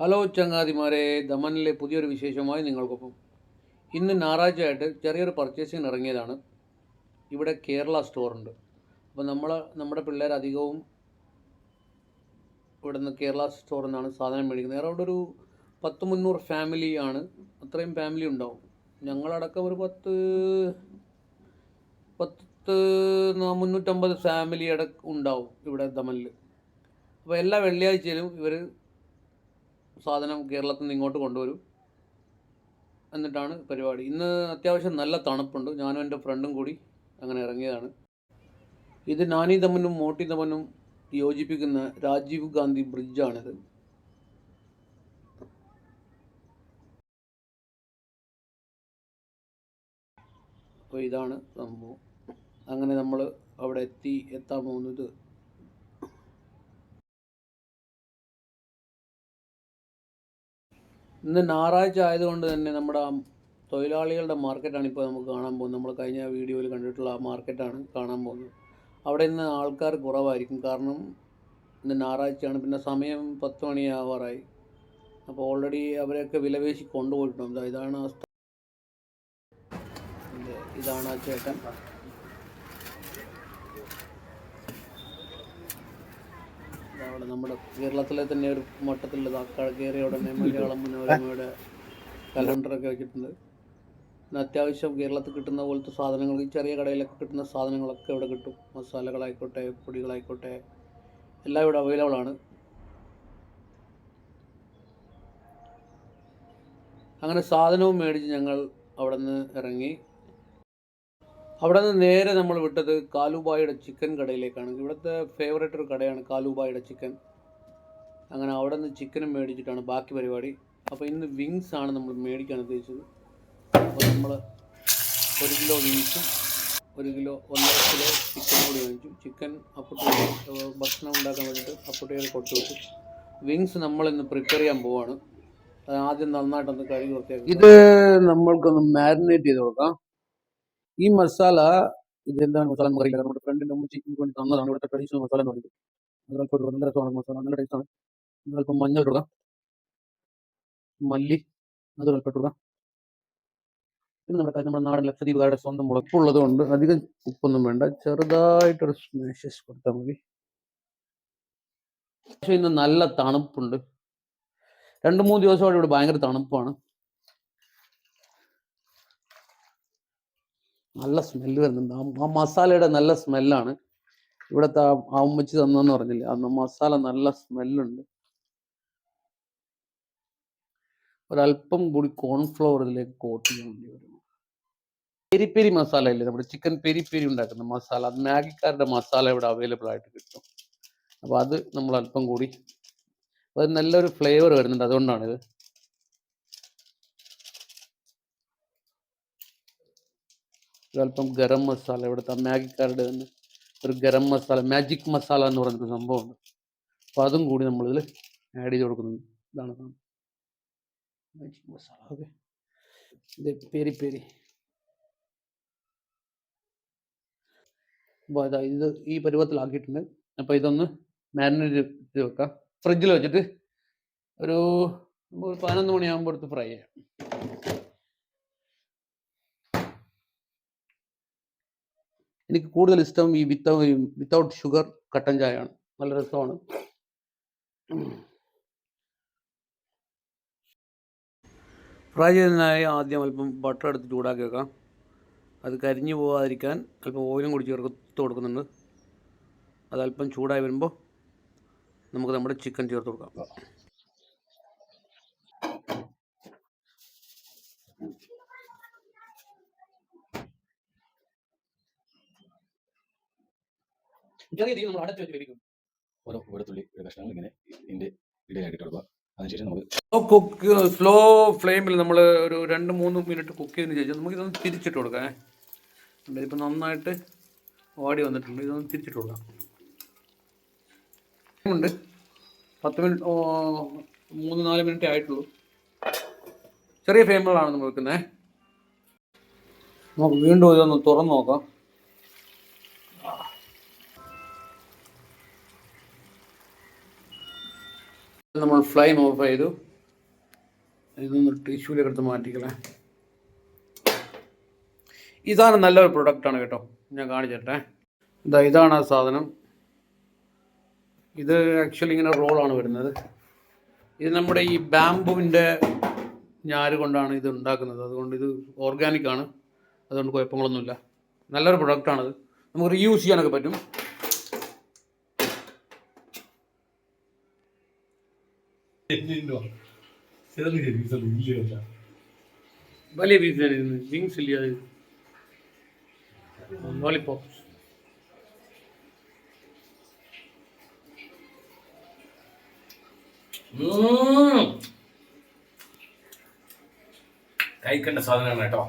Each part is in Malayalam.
ഹലോ ചങ്ങാതിമാരെ, ദമനിലെ പുതിയൊരു വിശേഷമായി നിങ്ങൾക്കൊപ്പം. ഇന്ന് ഞായറാഴ്ചയായിട്ട് ചെറിയൊരു പർച്ചേസിങ് ഇറങ്ങിയതാണ്. ഇവിടെ കേരള സ്റ്റോറുണ്ട്. അപ്പോൾ നമ്മുടെ പിള്ളേർ അധികവും ഇവിടെ നിന്ന് കേരള സ്റ്റോറിൽ നിന്നാണ് സാധനം മേടിക്കുന്നത്. അറൗണ്ട് ഒരു 300 ഫാമിലി ആണ്. അത്രയും ഫാമിലി ഉണ്ടാവും. ഞങ്ങളടക്കം ഒരു 350 ഫാമിലി ഉണ്ടാവും ഇവിടെ ദമനിൽ. അപ്പോൾ എല്ലാ വെള്ളിയാഴ്ചയിലും ഇവർ സാധനം കേരളത്തിൽ നിന്ന് ഇങ്ങോട്ട് കൊണ്ടുവരും. എന്നിട്ടാണ് പരിപാടി. ഇന്ന് അത്യാവശ്യം നല്ല തണുപ്പുണ്ട്. ഞാനും എൻ്റെ ഫ്രണ്ടും കൂടി അങ്ങനെ ഇറങ്ങിയതാണ്. ഇത് നാനി ദമനും മോട്ടി ദമനും യോജിപ്പിക്കുന്ന രാജീവ് ഗാന്ധി ബ്രിഡ്ജാണിത്. അപ്പോൾ ഇതാണ് സംഭവം. അങ്ങനെ നമ്മൾ അവിടെ എത്താൻ പോകുന്നത് ഇന്ന് ഞായറാഴ്ച ആയതുകൊണ്ട് തന്നെ നമ്മുടെ തൊഴിലാളികളുടെ മാർക്കറ്റാണ് ഇപ്പോൾ നമുക്ക് കാണാൻ പോകുന്നത്. നമ്മൾ കഴിഞ്ഞ വീഡിയോയിൽ കണ്ടിട്ടുള്ള ആ മാർക്കറ്റാണ് കാണാൻ പോകുന്നത്. അവിടെ ഇന്ന് ആൾക്കാർ കുറവായിരിക്കും. കാരണം ഇന്ന് ഞായറാഴ്ചയാണ്. പിന്നെ സമയം 10 മണിയാവാറായി. അപ്പോൾ ഓൾറെഡി അവരെയൊക്കെ വിലപേശി കൊണ്ടുപോയിട്ടുണ്ട്. ഇതാണ് ആ ചേട്ടൻ. അവിടെ നമ്മുടെ കേരളത്തിലെ തന്നെ ഒരു മട്ടത്തിലുള്ളത് കയറിയ ഉടനെ മലയാളം മനോരമയുടെ കലണ്ടറൊക്കെ വെച്ചിട്ടുണ്ട്. പിന്നെ അത്യാവശ്യം കേരളത്തിൽ കിട്ടുന്ന പോലത്തെ സാധനങ്ങൾ, ഈ ചെറിയ കടയിലൊക്കെ കിട്ടുന്ന സാധനങ്ങളൊക്കെ ഇവിടെ കിട്ടും. മസാലകളായിക്കോട്ടെ, പൊടികളായിക്കോട്ടെ, എല്ലാം ഇവിടെ അവൈലബിൾ ആണ്. അങ്ങനെ സാധനവും മേടിച്ച് ഞങ്ങൾ അവിടെ നിന്ന് ഇറങ്ങി. അവിടെ നിന്ന് നേരെ നമ്മൾ വിട്ടത് കാലുബായിയുടെ ചിക്കൻ കടയിലേക്കാണ്. ഇവിടുത്തെ ഫേവറേറ്റ് ഒരു കടയാണ് കാലുബായിയുടെ ചിക്കൻ. അങ്ങനെ അവിടെ നിന്ന് ചിക്കനും മേടിച്ചിട്ടാണ് ബാക്കി പരിപാടി. അപ്പോൾ ഇന്ന് വിങ്സ് ആണ് നമ്മൾ മേടിക്കാൻ ഉദ്ദേശിച്ചത്. അപ്പോൾ നമ്മൾ 1 കിലോ വിങ്സും 1 കിലോ 1.5 കിലോ ചിക്കൻ കൂടി വാങ്ങിച്ചു. ചിക്കൻ ഭക്ഷണം ഉണ്ടാക്കാൻ വേണ്ടിയിട്ട് അപ്പുട്ടികൾ കൊടുത്തു വിട്ടു. വിങ്സ് നമ്മളിന്ന് പ്രിപ്പയർ ചെയ്യാൻ പോവാണ്. ആദ്യം നന്നായിട്ടൊന്ന് കഴുകി വൃത്തിയാക്കി ഇത് നമ്മൾക്കൊന്ന് മാരിനേറ്റ് ചെയ്ത് കൊടുക്കാം. ഈ മസാല ഇതെന്താണ് മസാല എന്ന് അറിയില്ല. നമ്മുടെ ഫ്രണ്ടിൻ്റെ ചിക്കൻ വേണ്ടി തന്നതാണ്. ഇവിടുത്തെ ട്രഡീഷണൽ മസാല എന്ന് പറയുന്നത്. അതിനൊക്കെ നല്ല രസമാണ് മസാല, നല്ല ടേസ്റ്റാണ്. അല്പം മഞ്ഞൾ ഇടുക, മല്ലി അത് ഇടുക. പിന്നെ നമ്മുടെ നാടൻ ലക്ഷദ്വീപുകാരുടെ സ്വന്തം മുളപ്പുള്ളത് കൊണ്ട് അധികം ഉപ്പൊന്നും വേണ്ട. ചെറുതായിട്ടൊരു സ്മാഷസ് കൊടുത്താൽ മതി. പക്ഷേ ഇന്ന് നല്ല തണുപ്പുണ്ട്. 2-3 ദിവസമായിട്ട് ഇവിടെ ഭയങ്കര തണുപ്പാണ്. നല്ല സ്മെല്ല് വരുന്നുണ്ട്. ആ മസാലയുടെ നല്ല സ്മെല്ലാണ്. ഇവിടുത്തെ ആ ഉമ്മച്ചി തന്നെന്ന് പറഞ്ഞില്ലേ, ആ മസാല നല്ല സ്മെല്ലുണ്ട്. ഒരല്പം കൂടി കോൺഫ്ലവർ ഇതിലേക്ക് കോട്ട് ചെയ്യാൻ വേണ്ടി വരും. പെരി പെരി മസാല ഇല്ലേ, നമ്മുടെ ചിക്കൻ പെരി പെരി ഉണ്ടാക്കുന്ന മസാല, അത് മാഗിക്കാരുടെ മസാല ഇവിടെ അവൈലബിൾ ആയിട്ട് കിട്ടും. അപ്പോൾ അത് നമ്മൾ അല്പം കൂടി, അത് നല്ലൊരു ഫ്ലേവർ വരുന്നുണ്ട്. അതുകൊണ്ടാണിത്. ഒരല്പം ഗരം മസാല, ഇവിടുത്തെ മാഗിക്കാരുടെ തന്നെ ഒരു ഗരം മസാല, മാജിക് മസാല എന്ന് പറയുന്നൊരു സംഭവമുണ്ട്. അപ്പോൾ അതും കൂടി നമ്മളിതിൽ ആഡ് ചെയ്ത് കൊടുക്കുന്നുണ്ട്. ഇതാണ് മാജിക് മസാല. ഓക്കെ, ഇത് പെരി പെരി. അപ്പോൾ അതാ ഇത് ഈ പരുവത്തിലാക്കിയിട്ടുണ്ട്. അപ്പോൾ ഇതൊന്ന് മാരിനേറ്റ് ചെയ്ത് വെക്കാം. ഫ്രിഡ്ജിൽ വെച്ചിട്ട് ഒരു 11 മണിയാകുമ്പോൾ എടുത്ത് ഫ്രൈ ചെയ്യാം. എനിക്ക് കൂടുതൽ ഇഷ്ടം ഈ വിത്തൗട്ട് ഷുഗർ കട്ടൻ ചായയാണ്. നല്ല രസമാണ്. ഫ്രൈ ചെയ്യുന്നതിനായി ആദ്യം അല്പം ബട്ടർ എടുത്ത് ചൂടാക്കി വെക്കാം. അത് കരിഞ്ഞു പോകാതിരിക്കാൻ അല്പം ഓയിലും കൂടി ചേർത്ത് കൊടുക്കുന്നുണ്ട്. അതല്പം ചൂടായി വരുമ്പോൾ നമുക്ക് നമ്മുടെ ചിക്കൻ ചേർത്ത് കൊടുക്കാം. ചെറിയ രീതിയിൽ നമ്മൾ അടച്ചു വെച്ച് വേവിക്കും. ഓരോ വെളുത്തുള്ളി കഷ്ണങ്ങൾ ഇങ്ങനെ ഇതിൻ്റെ ഇടയിലായിട്ട് കൊടുക്കുക. അതിനുശേഷം നമുക്ക് സ്ലോ ഫ്ലെയിമിൽ നമ്മൾ ഒരു 2-3 മിനിറ്റ് കുക്ക് ചെയ്തതിന് ശേഷം നമുക്ക് ഇതൊന്ന് തിരിച്ചിട്ട് കൊടുക്കാം. ഇപ്പം നന്നായിട്ട് വാടി വന്നിട്ടുണ്ട്. ഇതൊന്ന് തിരിച്ചിട്ട് കൊടുക്കാം. ഉണ്ട് 10 മിനിറ്റ് 3-4 മിനിറ്റേ ആയിട്ടുള്ളൂ. ചെറിയ ഫ്ലെയിമിലാണ് നമ്മൾ വെക്കുന്നത്. നമുക്ക് വീണ്ടും ഇതൊന്ന് തുറന്ന് നോക്കാം. നമ്മൾ ഫ്ലെയിം ഓഫ് ചെയ്തു. ഇതൊന്ന് ടിഷ്യൂലേക്ക് എടുത്ത് മാറ്റിക്കളേ. ഈ സാധനം നല്ലൊരു പ്രൊഡക്റ്റാണ് കേട്ടോ, ഞാൻ കാണിച്ചിട്ടെ. ഇതാണ് ആ സാധനം. ഇത് ആക്ച്വലി ഇങ്ങനെ റോളാണ് വരുന്നത്. ഇത് നമ്മുടെ ഈ ബാംബുവിൻ്റെ ഞാര് കൊണ്ടാണ് ഇത് ഉണ്ടാക്കുന്നത്. അതുകൊണ്ട് ഇത് ഓർഗാനിക്കാണ്, അതുകൊണ്ട് കുഴപ്പങ്ങളൊന്നുമില്ല. നല്ലൊരു പ്രൊഡക്റ്റാണത്. നമുക്ക് റീയൂസ് ചെയ്യാനൊക്കെ പറ്റും. വലിയ പീസ് വിങ്സ് ഇല്ല, ലോലിപോപ്സ്. കഴിക്കേണ്ട സാധനമാണ് കേട്ടോ.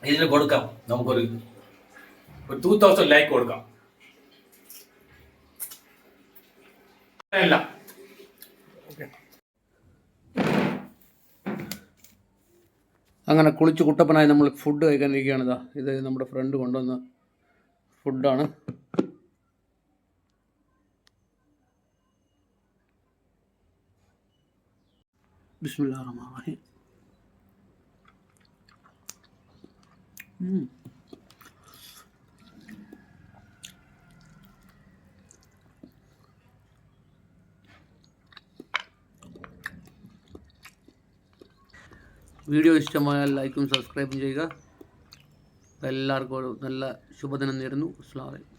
ഇതിന് കൊടുക്കാം, നമുക്കൊരു 2000 ലൈക്ക് കൊടുക്കാം. അങ്ങനെ കുളിച്ച് കുട്ടപ്പനായി നമ്മൾ ഫുഡ് കഴിക്കാനിരിക്കുകയാണ്. ഇത് നമ്മുടെ ഫ്രണ്ട് കൊണ്ടുവന്ന ഫുഡാണ്. ബിസ്മില്ലാഹിർ റഹ്മാനിർ റഹീം. വീഡിയോ ഇഷ്ടമായാൽ ലൈക്കും സബ്സ്ക്രൈബും ചെയ്യുക. എല്ലാവർക്കും നല്ല ശുഭദിനം നേരുന്നു. അസ്സലാമു അലൈക്കും.